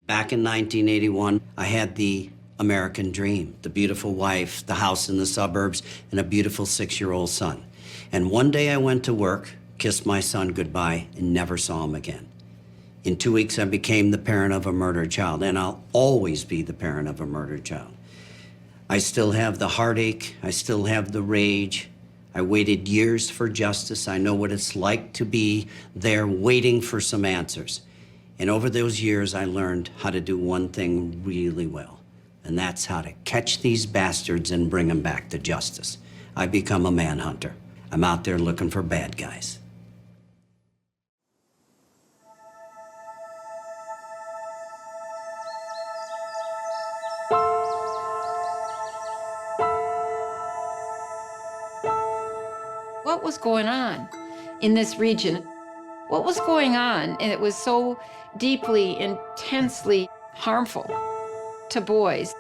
Back in 1981, I had the American dream, the beautiful wife, the house in the suburbs, and a beautiful 6-year-old son. And one day I went to work, kissed my son goodbye, and never saw him again. In 2 weeks, I became the parent of a murdered child, and I'll always be the parent of a murdered child. I still have the heartache, I still have the rage. I waited years for justice. I know what it's like to be there waiting for some answers. And over those years, I learned how to do one thing really well, and that's how to catch these bastards and bring them back to justice. I become a manhunter. I'm out there looking for bad guys. What was going on in this region? What was going on? And it was so deeply, intensely harmful to boys.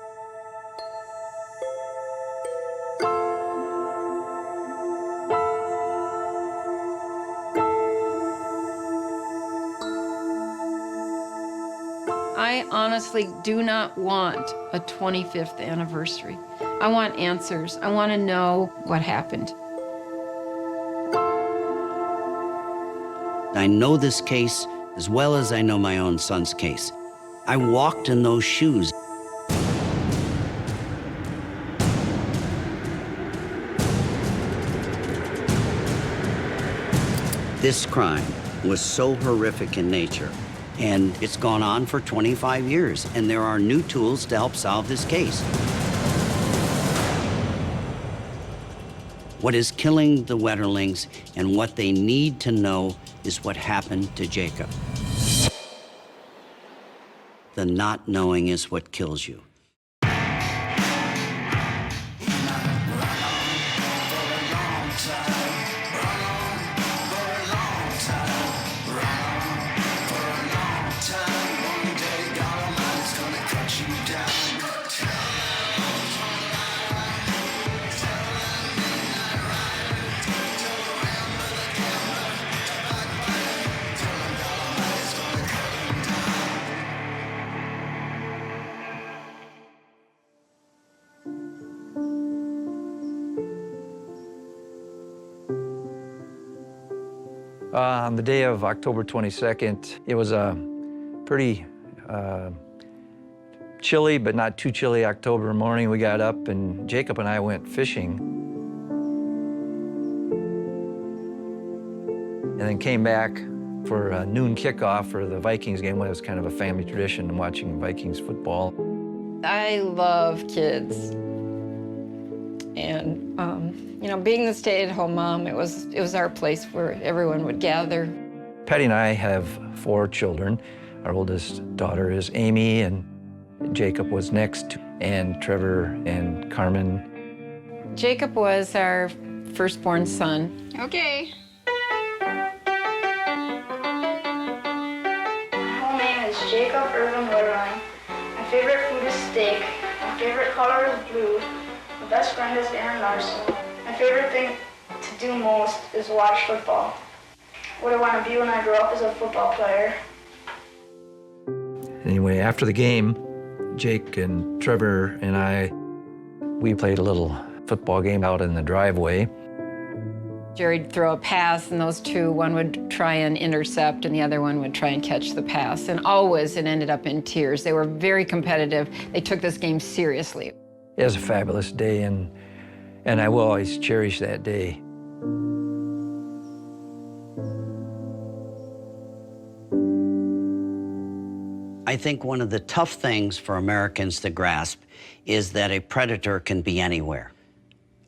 I honestly do not want a 25th anniversary. I want answers. I want to know what happened. I know this case as well as I know my own son's case. I walked in those shoes. This crime was so horrific in nature, and it's gone on for 25 years, and there are new tools to help solve this case. What is killing the Wetterlings and what they need to know is what happened to Jacob. The not knowing is what kills you. On the day of October 22nd, it was a pretty chilly, but not too chilly October morning. We got up and Jacob and I went fishing. And then came back for a noon kickoff for the Vikings game. It was kind of a family tradition, watching Vikings football. I love kids. And, you know, being the stay-at-home mom, it was our place where everyone would gather. Patty and I have 4 children. Our oldest daughter is Amy, and Jacob was next, and Trevor and Carmen. Jacob was our firstborn son. Okay. My full name is Jacob Erwin Wetterling. My favorite food is steak. My favorite color is blue. My best friend is Aaron Larson. My favorite thing to do most is watch football. What I want to be when I grow up is a football player. Anyway, after the game, Jake and Trevor and we played a little football game out in the driveway. Jerry'd throw a pass, and those two, one would try and intercept, and the other one would try and catch the pass. And always it ended up in tears. They were very competitive. They took this game seriously. It was a fabulous day, and I will always cherish that day. I think one of the tough things for Americans to grasp is that a predator can be anywhere.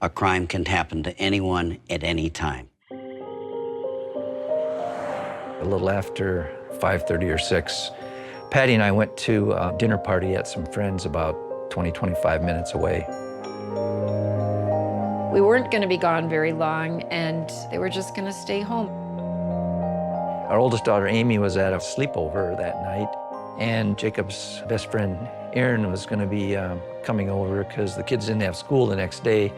A crime can happen to anyone at any time. A little after 5:30 or 6, Patty and I went to a dinner party at some friends about 20, 25 minutes away. We weren't going to be gone very long, and they were just going to stay home. Our oldest daughter, Amy, was at a sleepover that night, and Jacob's best friend, Aaron, was going to be coming over because the kids didn't have school the next day.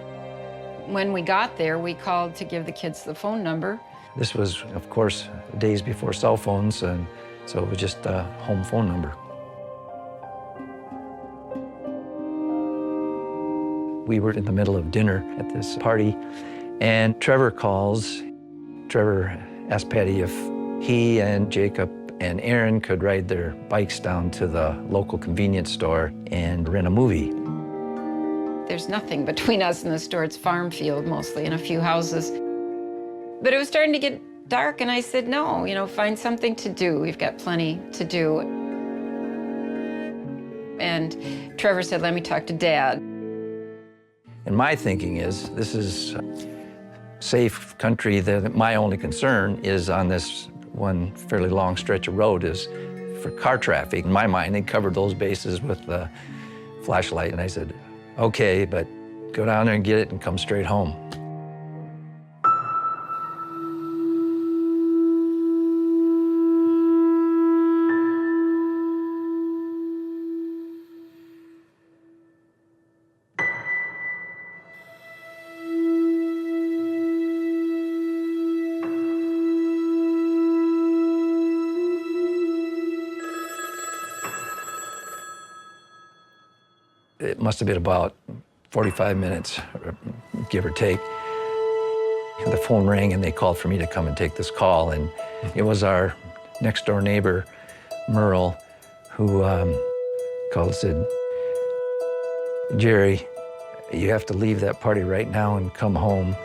When we got there, we called to give the kids the phone number. This was, of course, days before cell phones, and so it was just a home phone number. We were in the middle of dinner at this party, and Trevor calls. Trevor asked Patty if he and Jacob and Aaron could ride their bikes down to the local convenience store and rent a movie. There's nothing between us and the store. It's farm field mostly and a few houses. But it was starting to get dark, and I said, no, find something to do. We've got plenty to do. And Trevor said, let me talk to Dad. And my thinking is, this is safe country. That my only concern is on this one fairly long stretch of road is for car traffic. In my mind, they covered those bases with the flashlight. And I said, okay, but go down there and get it and come straight home. It must have been about 45 minutes, give or take. The phone rang and they called for me to come and take this call. And it was our next door neighbor, Merle, who called and said, Jerry, you have to leave that party right now and come home.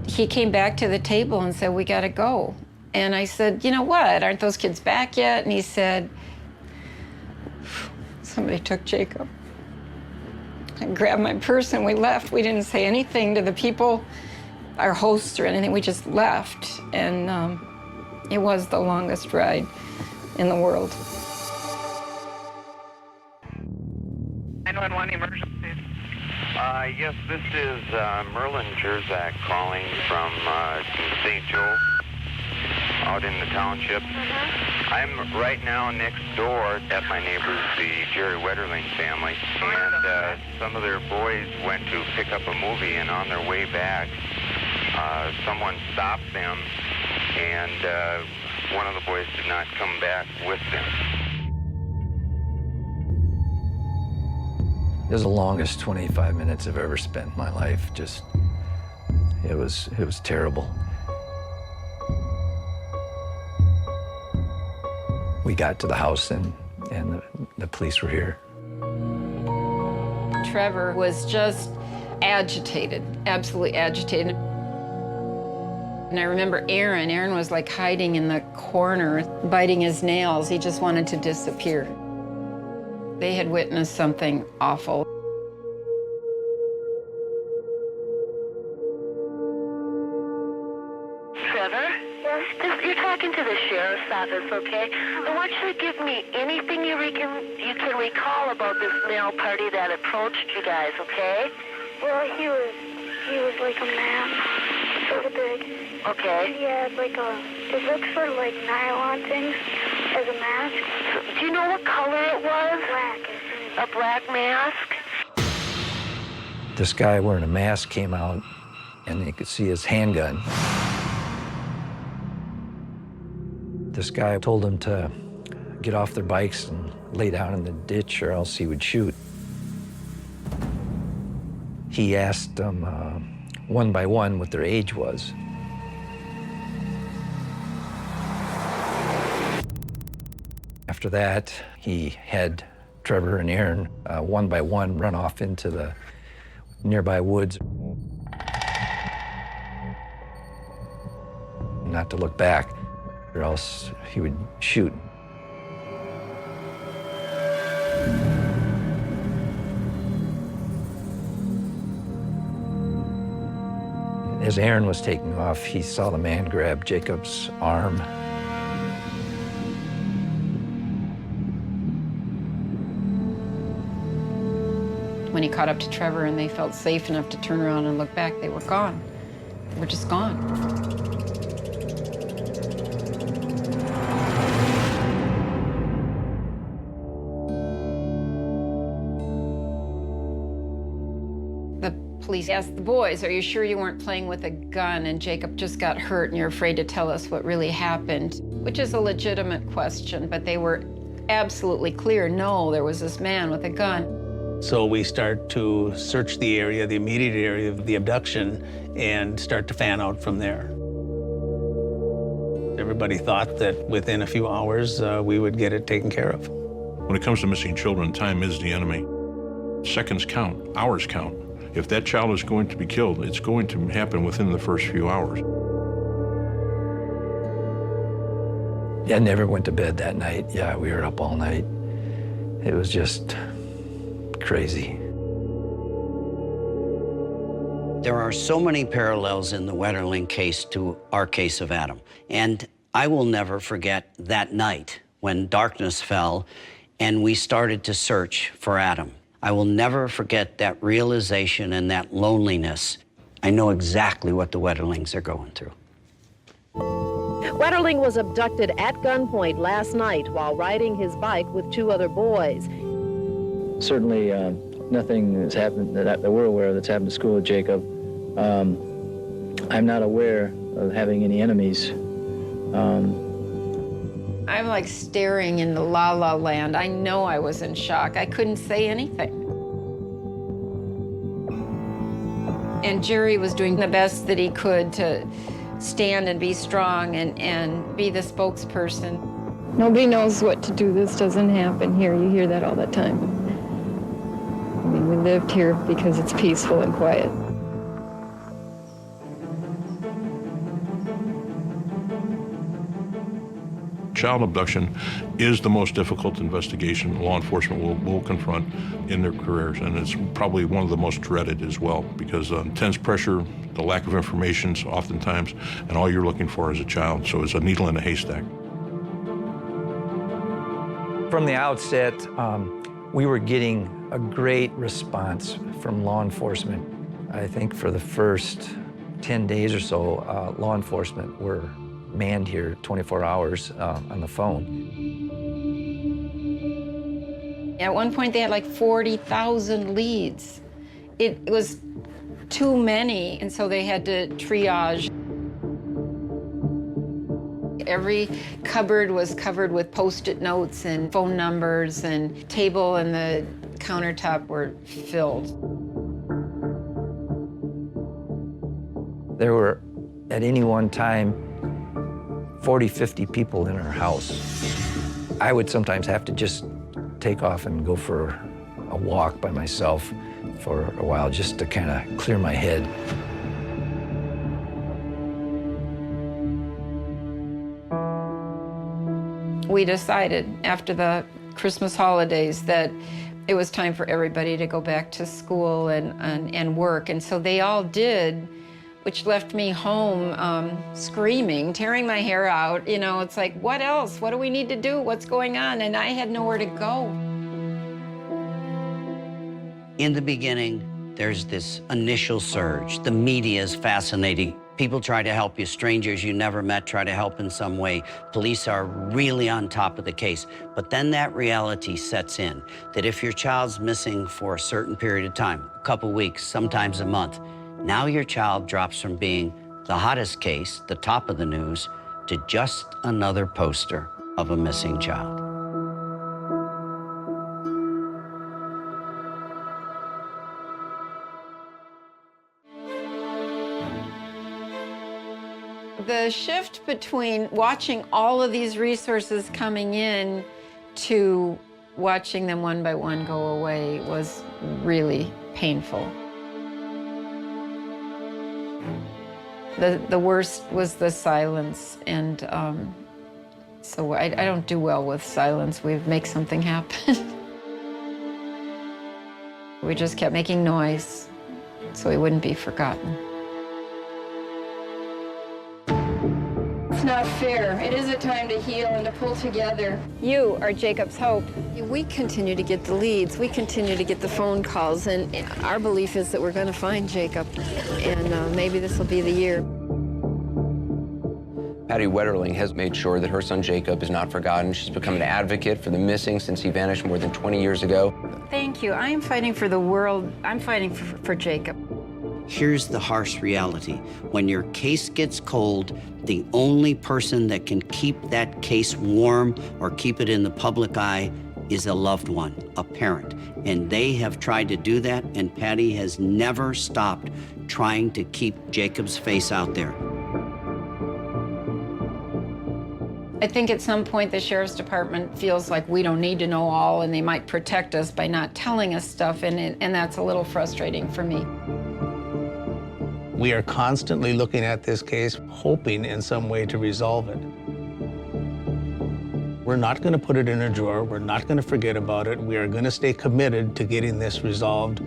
He came back to the table and said, we gotta go. And I said, you know what, aren't those kids back yet? And he said, somebody took Jacob. I grabbed my purse and we left. We didn't say anything to the people, our hosts or anything. We just left. And it was the longest ride in the world. 911 emergency. Yes, this is Merlin Jerzak calling from St. Joe, out in the township. I'm right now next door at my neighbors, the Jerry Wetterling family, and some of their boys went to pick up a movie, and on their way back, someone stopped them, and one of the boys did not come back with them. It was the longest 25 minutes I've ever spent in my life. Just, it was terrible. We got to the house and the police were here. Trevor was just agitated, absolutely agitated. And I remember Aaron was like hiding in the corner, biting his nails. He just wanted to disappear. They had witnessed something awful. Trevor? Yes? You're talking to the sheriff's office, okay? I want you to give me anything you can recall about this male party that approached you guys, okay? Well, he was like a man, sort of big. Okay. He had like it looked sort of like nylon things as a mask. Do you know what color it was? Black. A black mask? This guy wearing a mask came out and you could see his handgun. This guy told them to get off their bikes and lay down in the ditch or else he would shoot. He asked them one by one what their age was. After that, he had Trevor and Aaron one by one run off into the nearby woods. Not to look back, or else he would shoot. As Aaron was taking off, he saw the man grab Jacob's arm. When he caught up to Trevor and they felt safe enough to turn around and look back, they were gone. They were just gone. The police asked the boys, are you sure you weren't playing with a gun and Jacob just got hurt and you're afraid to tell us what really happened? Which is a legitimate question, but they were absolutely clear, no, there was this man with a gun. So we start to search the area, the immediate area of the abduction, and start to fan out from there. Everybody thought that within a few hours, we would get it taken care of. When it comes to missing children, time is the enemy. Seconds count, hours count. If that child is going to be killed, it's going to happen within the first few hours. I never went to bed that night. Yeah, we were up all night. It was just crazy. There are so many parallels in the Wetterling case to our case of Adam. And I will never forget that night when darkness fell and we started to search for Adam. I will never forget that realization and that loneliness. I know exactly what the Wetterlings are going through. Wetterling was abducted at gunpoint last night while riding his bike with 2 other boys. Certainly nothing has happened that we're aware of that's happened to school with Jacob. I'm not aware of having any enemies. I'm like staring into la la land. I know I was in shock. I couldn't say anything. And Jerry was doing the best that he could to stand and be strong and be the spokesperson. Nobody knows what to do. This doesn't happen here. You hear that all the time. I mean, we lived here because it's peaceful and quiet. Child abduction is the most difficult investigation law enforcement will confront in their careers, and it's probably one of the most dreaded as well, because intense pressure, the lack of information oftentimes, and all you're looking for is a child, so it's a needle in a haystack. From the outset, we were getting a great response from law enforcement. I think for the first 10 days or so, law enforcement were manned here 24 hours on the phone. At one point, they had like 40,000 leads. It was too many, and so they had to triage. Every cupboard was covered with Post-it notes and phone numbers, and table and the countertop were filled. There were, at any one time, 40, 50 people in our house. I would sometimes have to just take off and go for a walk by myself for a while just to kind of clear my head. We decided after the Christmas holidays that it was time for everybody to go back to school and work, and so they all did, which left me home screaming, tearing my hair out. You know, it's like, what else? What do we need to do? What's going on? And I had nowhere to go. In the beginning, there's this initial surge. The media is fascinating. People try to help you. Strangers you never met try to help in some way. Police are really on top of the case. But then that reality sets in, that if your child's missing for a certain period of time, a couple weeks, sometimes a month, now your child drops from being the hottest case, the top of the news, to just another poster of a missing child. The shift between watching all of these resources coming in to watching them one by one go away was really painful. The worst was the silence, and so I don't do well with silence. We make something happen. We just kept making noise so he wouldn't be forgotten. It's not fair. It is a time to heal and to pull together. You are Jacob's hope. We continue to get the leads. We continue to get the phone calls, and our belief is that we're going to find Jacob, and maybe this will be the year. Patty Wetterling has made sure that her son Jacob is not forgotten. She's become an advocate for the missing since he vanished more than 20 years ago. Thank you. I am fighting for the world. I'm fighting for Jacob. Here's the harsh reality. When your case gets cold, the only person that can keep that case warm or keep it in the public eye is a loved one, a parent, and they have tried to do that, and Patty has never stopped trying to keep Jacob's face out there. I think at some point the Sheriff's Department feels like we don't need to know all, and they might protect us by not telling us stuff, and that's a little frustrating for me. We are constantly looking at this case, hoping in some way to resolve it. We're not going to put it in a drawer. We're not going to forget about it. We are going to stay committed to getting this resolved.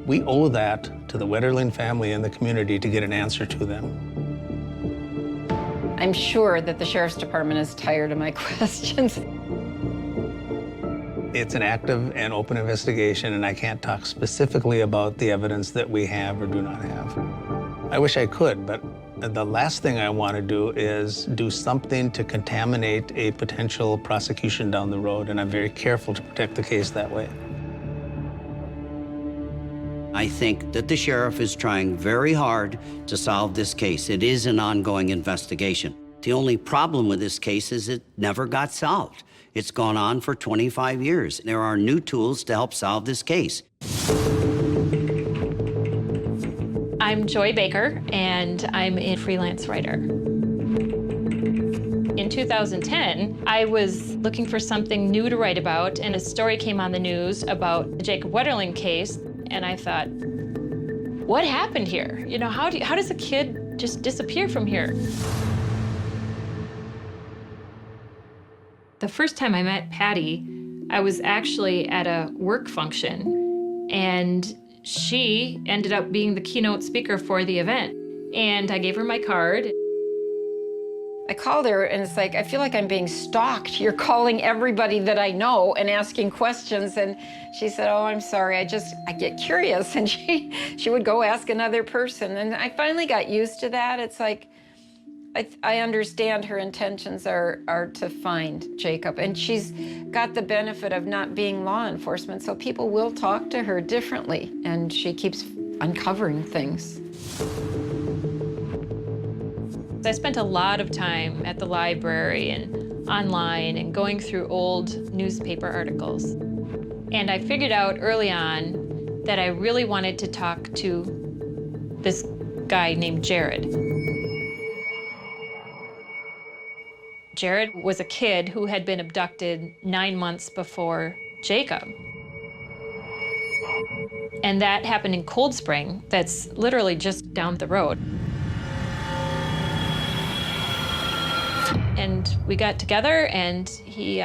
We owe that to the Wetterling family and the community to get an answer to them. I'm sure that the Sheriff's Department is tired of my questions. It's an active and open investigation, and I can't talk specifically about the evidence that we have or do not have. I wish I could, but the last thing I want to do is do something to contaminate a potential prosecution down the road, and I'm very careful to protect the case that way. I think that the sheriff is trying very hard to solve this case. It is an ongoing investigation. The only problem with this case is it never got solved. It's gone on for 25 years. There are new tools to help solve this case. I'm Joy Baker, and I'm a freelance writer. In 2010, I was looking for something new to write about, and a story came on the news about the Jacob Wetterling case, and I thought, what happened here? You know, how does a kid just disappear from here? The first time I met Patty, I was actually at a work function, and she ended up being the keynote speaker for the event. And I gave her my card. I called her, and it's like, I feel like I'm being stalked. You're calling everybody that I know and asking questions. And she said, oh, I'm sorry, I get curious. And she would go ask another person. And I finally got used to that. It's like, I understand her intentions are to find Jacob. And she's got the benefit of not being law enforcement, so people will talk to her differently. And she keeps uncovering things. I spent a lot of time at the library and online and going through old newspaper articles. And I figured out early on that I really wanted to talk to this guy named Jared. Jared was a kid who had been abducted 9 months before Jacob. And that happened in Cold Spring, that's literally just down the road. And we got together, and he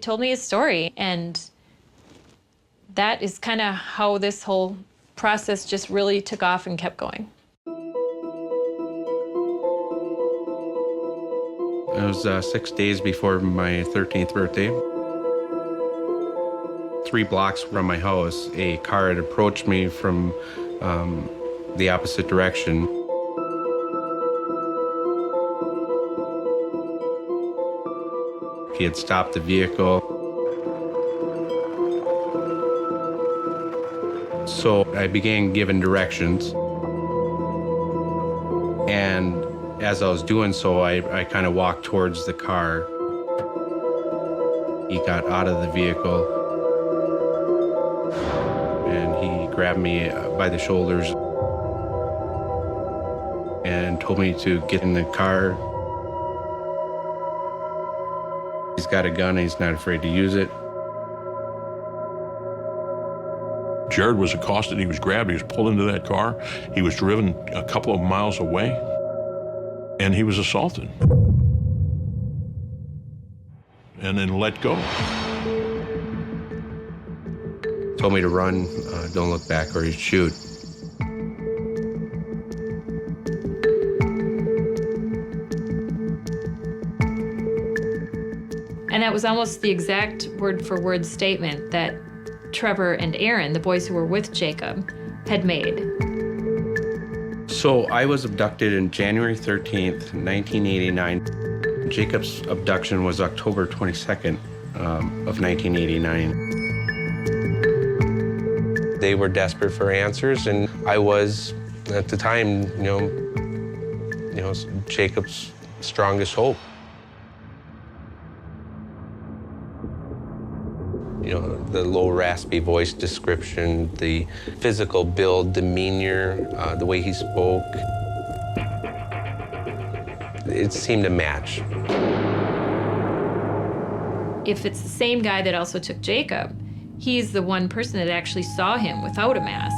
told me his story, and that is kind of how this whole process just really took off and kept going. It was 6 days before my 13th birthday. 3 blocks from my house, a car had approached me from the opposite direction. He had stopped the vehicle. So I began giving directions. And as I was doing so, I kind of walked towards the car. He got out of the vehicle, and he grabbed me by the shoulders and told me to get in the car. He's got a gun, and he's not afraid to use it. Jared was accosted, he was grabbed, he was pulled into that car. He was driven a couple of miles away, and he was assaulted. And then let go. Told me to run, don't look back, or he'd shoot. And that was almost the exact word-for-word statement that Trevor and Aaron, the boys who were with Jacob, had made. So I was abducted on January 13th, 1989. Jacob's abduction was October 22nd of 1989. They were desperate for answers, and I was, at the time, you know, Jacob's strongest hope. The low, raspy voice description, the physical build, demeanor, the way he spoke. It seemed to match. If it's the same guy that also took Jacob, he's the one person that actually saw him without a mask.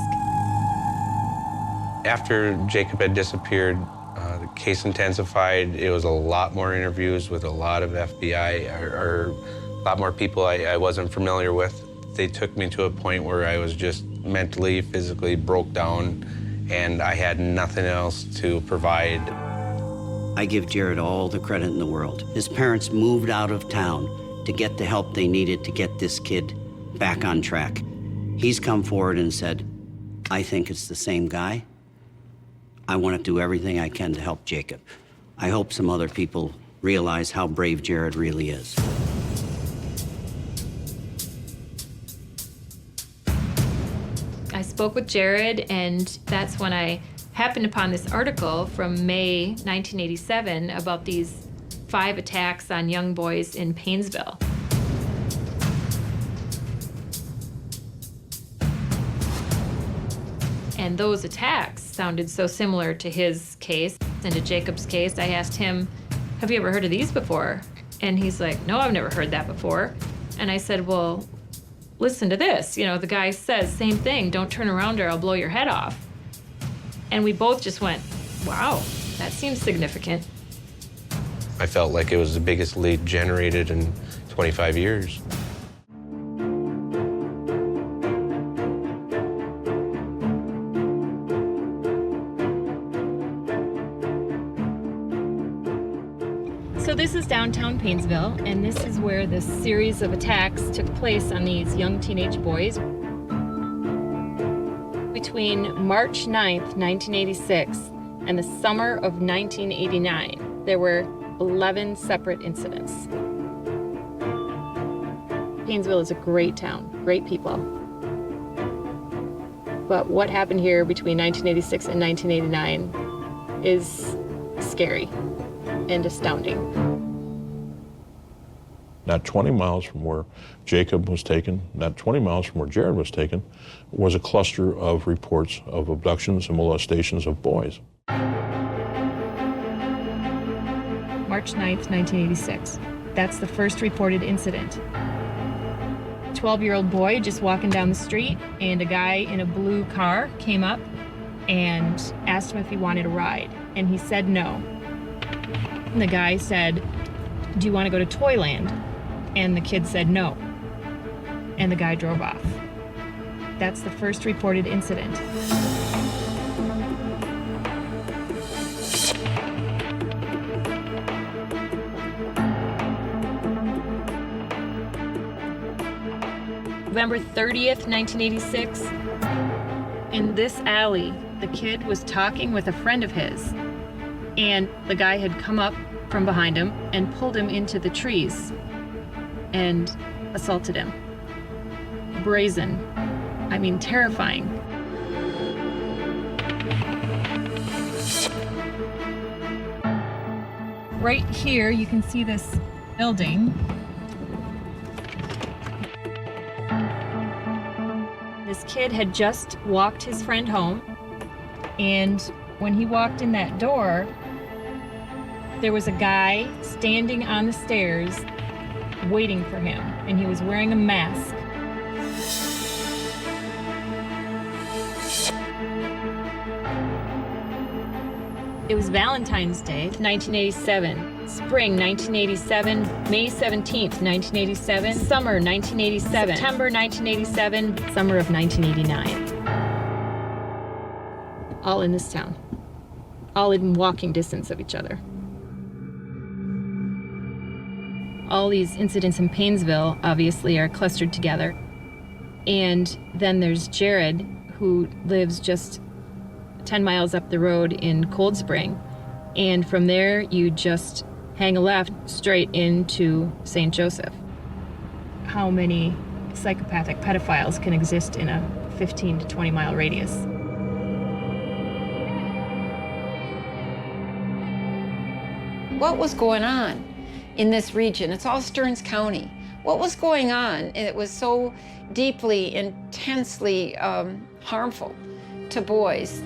After Jacob had disappeared, the case intensified. It was a lot more interviews with a lot of FBI, or a lot more people I wasn't familiar with. They took me to a point where I was just mentally, physically broke down, and I had nothing else to provide. I give Jared all the credit in the world. His parents moved out of town to get the help they needed to get this kid back on track. He's come forward and said, I think it's the same guy. I want to do everything I can to help Jacob. I hope some other people realize how brave Jared really is. I spoke with Jared, and that's when I happened upon this article from May 1987 about these 5 attacks on young boys in Painesville. And those attacks sounded so similar to his case and to Jacob's case. I asked him, have you ever heard of these before? And he's like, no, I've never heard that before. And I said, well, listen to this. You know, the guy says, same thing, don't turn around or I'll blow your head off. And we both just went, wow, that seems significant. I felt like it was the biggest lead generated in 25 years. So this is downtown Painesville, and this is where this series of attacks took place on these young teenage boys. Between March 9th, 1986, and the summer of 1989, there were 11 separate incidents. Painesville is a great town, great people. But what happened here between 1986 and 1989 is scary and astounding. Not 20 miles from where Jacob was taken, not 20 miles from where Jared was taken, was a cluster of reports of abductions and molestations of boys. March 9th, 1986. That's the first reported incident. 12-year-old boy just walking down the street, and a guy in a blue car came up and asked him if he wanted a ride, and he said no. And the guy said, do you want to go to Toyland? And the kid said no. And the guy drove off. That's the first reported incident. November 30th, 1986. In this alley, the kid was talking with a friend of his, and the guy had come up from behind him and pulled him into the trees and assaulted him. Brazen. I mean, terrifying. Right here, you can see this building. This kid had just walked his friend home, and when he walked in that door, there was a guy standing on the stairs waiting for him, and he was wearing a mask. It was Valentine's Day, 1987, spring 1987, May 17th, 1987, summer 1987, September 1987, summer of 1989. All in this town, all in walking distance of each other. All these incidents in Painesville obviously are clustered together. And then there's Jared, who lives just 10 miles up the road in Cold Spring. And from there, you just hang a left straight into St. Joseph. How many psychopathic pedophiles can exist in a 15 to 20 mile radius? What was going on in this region? It's all Stearns County. What was going on? And it was so deeply, intensely harmful to boys.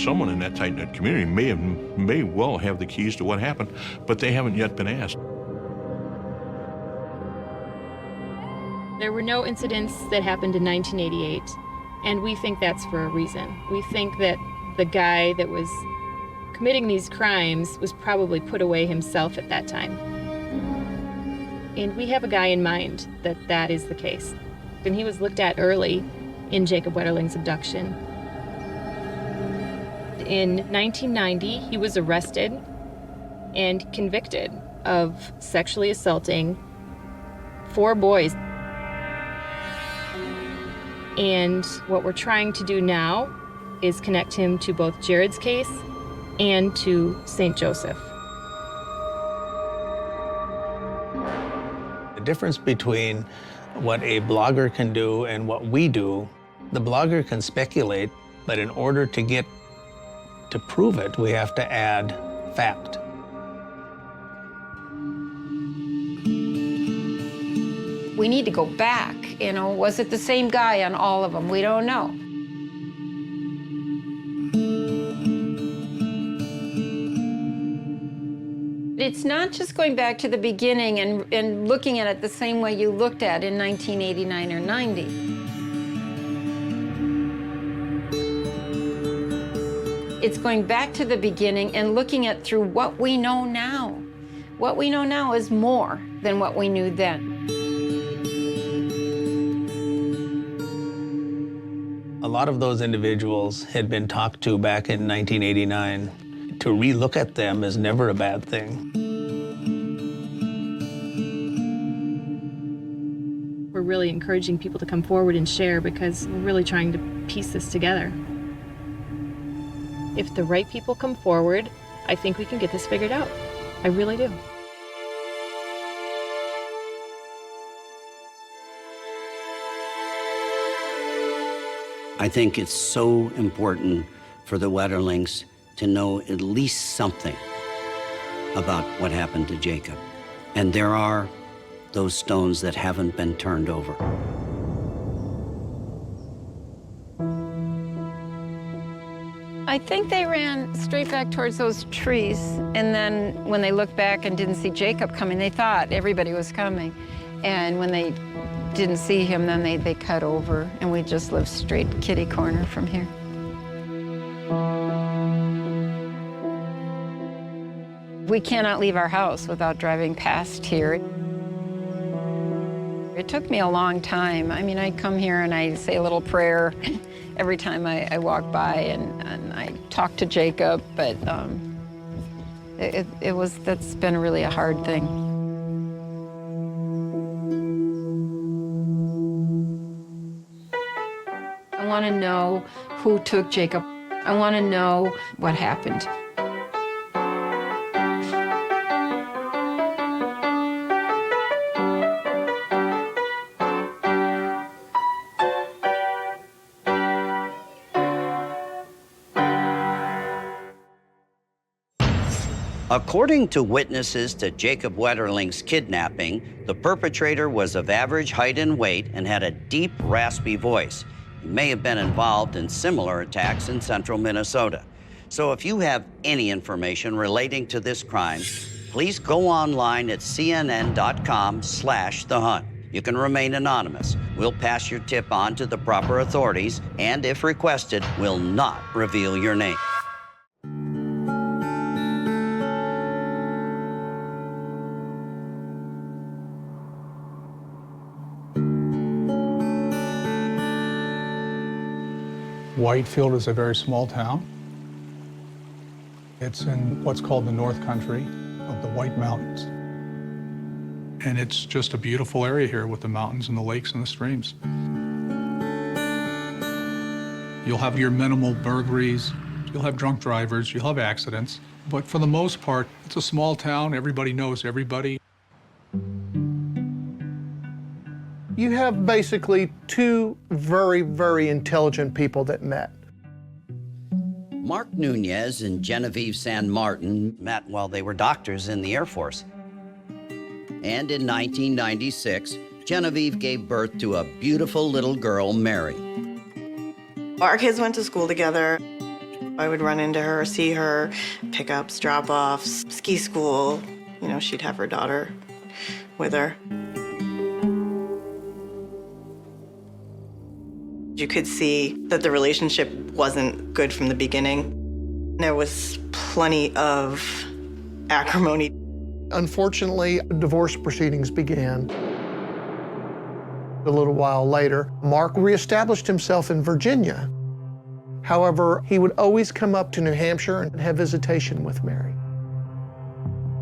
Someone in that tight-knit community may well have the keys to what happened, but they haven't yet been asked. There were no incidents that happened in 1988, and we think that's for a reason. We think that the guy that was committing these crimes was probably put away himself at that time. And we have a guy in mind that is the case. And he was looked at early in Jacob Wetterling's abduction. In 1990, he was arrested and convicted of sexually assaulting 4 boys. And what we're trying to do now is connect him to both Jared's case and to St. Joseph. The difference between what a blogger can do and what we do, the blogger can speculate, but in order to prove it, we have to add fact. We need to go back, you know, was it the same guy on all of them? We don't know. It's not just going back to the beginning and looking at it the same way you looked at in 1989 or 90. It's going back to the beginning and looking at through what we know now. What we know now is more than what we knew then. A lot of those individuals had been talked to back in 1989. To relook at them is never a bad thing. We're really encouraging people to come forward and share because we're really trying to piece this together. If the right people come forward, I think we can get this figured out. I really do. I think it's so important for the Wetterlings to know at least something about what happened to Jacob. And there are those stones that haven't been turned over. I think they ran straight back towards those trees, and then when they looked back and didn't see Jacob coming, they thought everybody was coming. And when they didn't see him, then they cut over, and we just lived straight kitty corner from here. We cannot leave our house without driving past here. It took me a long time. I mean, I come here and I say a little prayer every time I walk by, and I talk to Jacob, but that's been really a hard thing. I want to know who took Jacob. I want to know what happened. According to witnesses to Jacob Wetterling's kidnapping, the perpetrator was of average height and weight and had a deep, raspy voice. He may have been involved in similar attacks in central Minnesota. So if you have any information relating to this crime, please go online at cnn.com/The Hunt. You can remain anonymous. We'll pass your tip on to the proper authorities, and if requested, will not reveal your name. Whitefield is a very small town. It's in what's called the North Country of the White Mountains. And it's just a beautiful area here with the mountains and the lakes and the streams. You'll have your minimal burglaries, you'll have drunk drivers, you'll have accidents, but for the most part, it's a small town, everybody knows everybody. You have basically two very, very intelligent people that met. Mark Nunez and Genevieve San Martin met while they were doctors in the Air Force. And in 1996, Genevieve gave birth to a beautiful little girl, Mary. Our kids went to school together. I would run into her, see her, pickups, drop-offs, ski school. You know, she'd have her daughter with her. You could see that the relationship wasn't good from the beginning. There was plenty of acrimony. Unfortunately, divorce proceedings began. A little while later, Mark reestablished himself in Virginia. However, he would always come up to New Hampshire and have visitation with Mary.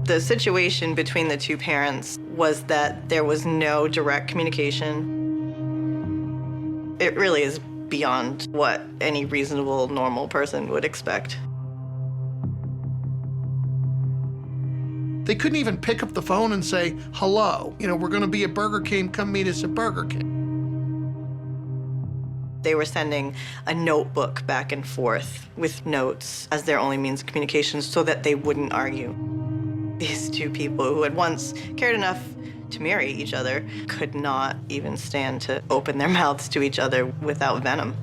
The situation between the two parents was that there was no direct communication. It really is beyond what any reasonable, normal person would expect. They couldn't even pick up the phone and say, hello, you know, we're gonna be at Burger King, come meet us at Burger King. They were sending a notebook back and forth with notes as their only means of communication so that they wouldn't argue. These two people who had once cared enough to marry each other could not even stand to open their mouths to each other without venom.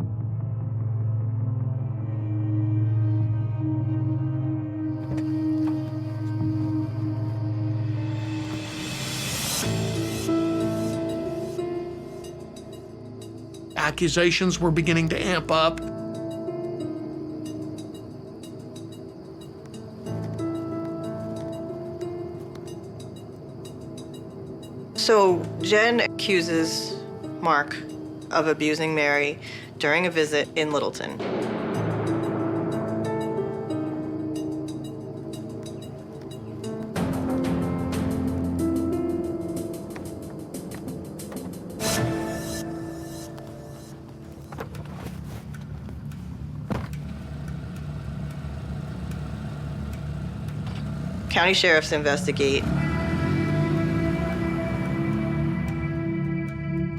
Accusations were beginning to amp up. So Jen accuses Mark of abusing Mary during a visit in Littleton. County sheriffs investigate,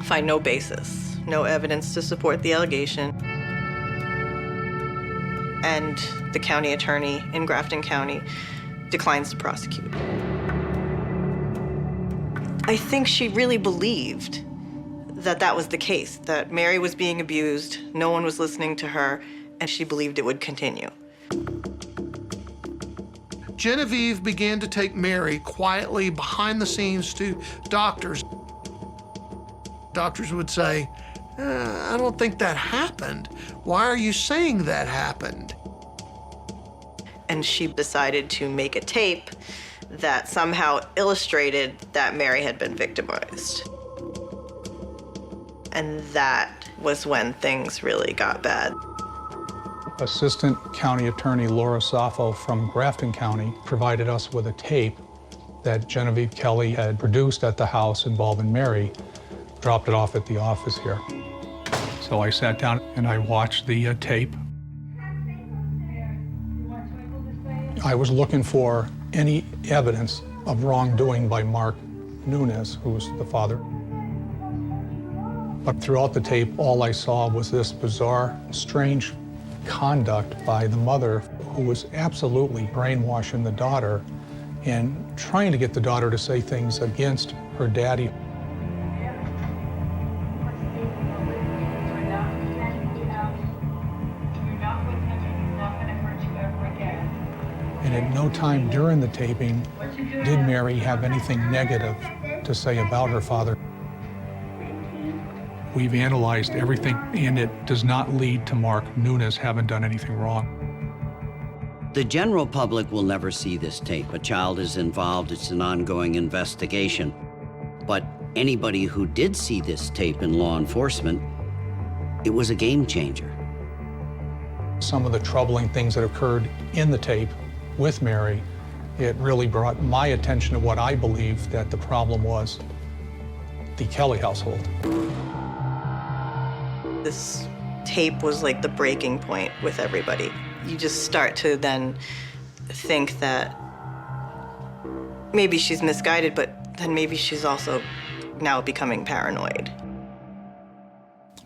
find no basis, no evidence to support the allegation, and the county attorney in Grafton County declines to prosecute. I think she really believed that that was the case, that Mary was being abused, no one was listening to her, and she believed it would continue. Genevieve began to take Mary quietly behind the scenes to doctors. Doctors would say, I don't think that happened. Why are you saying that happened? And she decided to make a tape that somehow illustrated that Mary had been victimized. And that was when things really got bad. Assistant County Attorney Laura Saffo from Grafton County provided us with a tape that Genevieve Kelley had produced at the house involving Mary, dropped it off at the office here. So I sat down and I watched the tape. I was looking for any evidence of wrongdoing by Mark Nunez, who was the father. But throughout the tape, all I saw was this bizarre, strange conduct by the mother, who was absolutely brainwashing the daughter and trying to get the daughter to say things against her daddy. And at no time during the taping did Mary have anything negative to say about her father. We've analyzed everything, and it does not lead to Mark Nunez having done anything wrong. The general public will never see this tape. A child is involved, it's an ongoing investigation. But anybody who did see this tape in law enforcement, it was a game changer. Some of the troubling things that occurred in the tape with Mary, it really brought my attention to what I believe that the problem was, the Kelley household. This tape was like the breaking point with everybody. You just start to then think that maybe she's misguided, but then maybe she's also now becoming paranoid.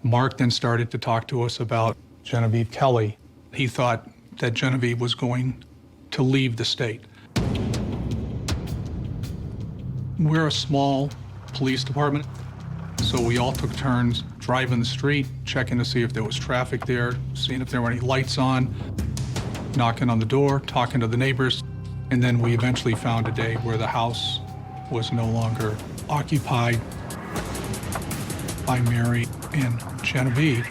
Mark then started to talk to us about Genevieve Kelley. He thought that Genevieve was going to leave the state. We're a small police department, so we all took turns driving the street, checking to see if there was traffic there, seeing if there were any lights on, knocking on the door, talking to the neighbors. And then we eventually found a day where the house was no longer occupied by Mary and Genevieve,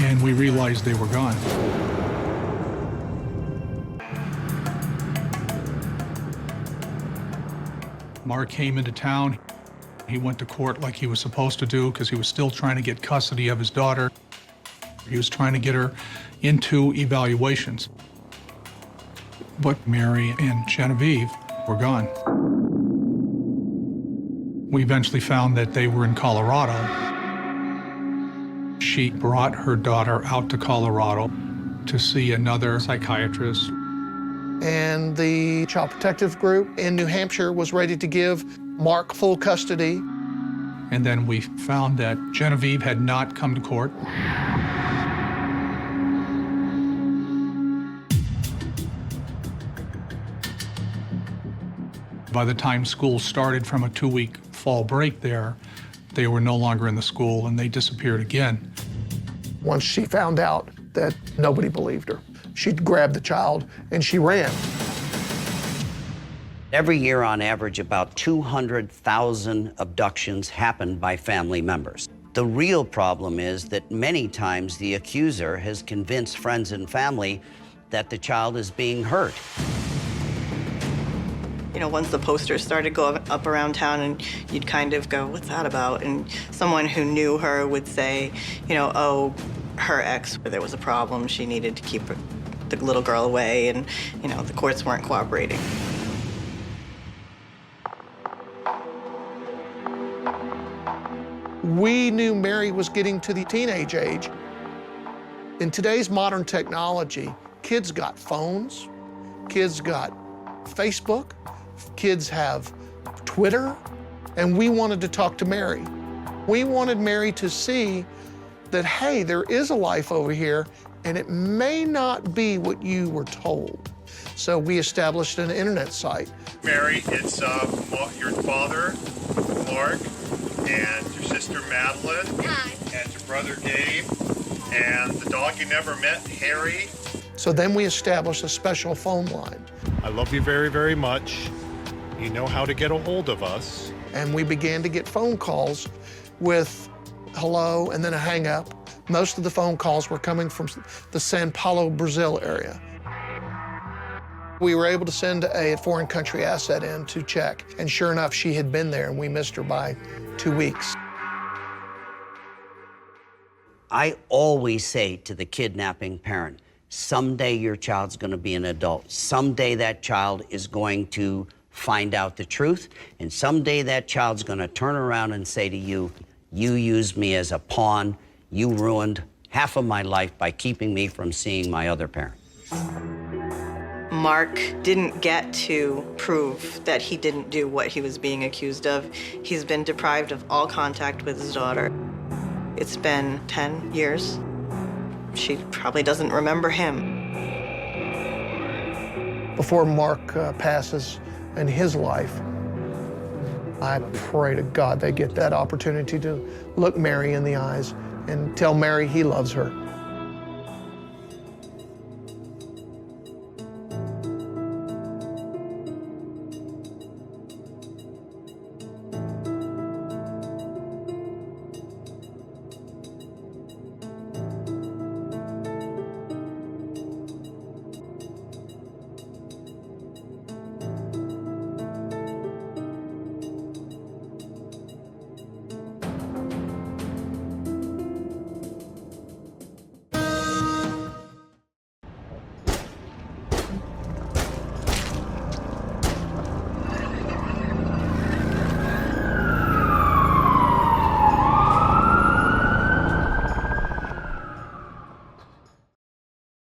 and we realized they were gone. Mark came into town. He went to court like he was supposed to do because he was still trying to get custody of his daughter. He was trying to get her into evaluations. But Mary and Genevieve were gone. We eventually found that they were in Colorado. She brought her daughter out to Colorado to see another psychiatrist. And the Child Protective Group in New Hampshire was ready to give Mark full custody. And then we found that Genevieve had not come to court. By the time school started from a 2-week fall break there, they were no longer in the school and they disappeared again. Once she found out that nobody believed her, she grabbed the child and she ran. Every year, on average, about 200,000 abductions happen by family members. The real problem is that many times the accuser has convinced friends and family that the child is being hurt. You know, once the posters started going up around town and you'd kind of go, what's that about? And someone who knew her would say, you know, oh, her ex, there was a problem. She needed to keep the little girl away and, you know, the courts weren't cooperating. We knew Mary was getting to the teenage age. In today's modern technology, kids got phones, kids got Facebook, kids have Twitter, and we wanted to talk to Mary. We wanted Mary to see that, hey, there is a life over here, and it may not be what you were told. So we established an internet site. Mary, it's your father, Mark, and your sister, Madeline, and your brother, Gabe, and the dog you never met, Harry. So then we established a special phone line. I love you very, very much. You know how to get a hold of us. And we began to get phone calls with hello and then a hang up. Most of the phone calls were coming from the Sao Paulo, Brazil area. We were able to send a foreign country asset in to check, and sure enough, she had been there, and we missed her by 2 weeks. I always say to the kidnapping parent, someday your child's going to be an adult. Someday that child is going to find out the truth, and someday that child's going to turn around and say to you, you used me as a pawn. You ruined half of my life by keeping me from seeing my other parent. Mark didn't get to prove that he didn't do what he was being accused of. He's been deprived of all contact with his daughter. It's been 10 years. She probably doesn't remember him. Before Mark passes in his life, I pray to God they get that opportunity to look Mary in the eyes and tell Mary he loves her.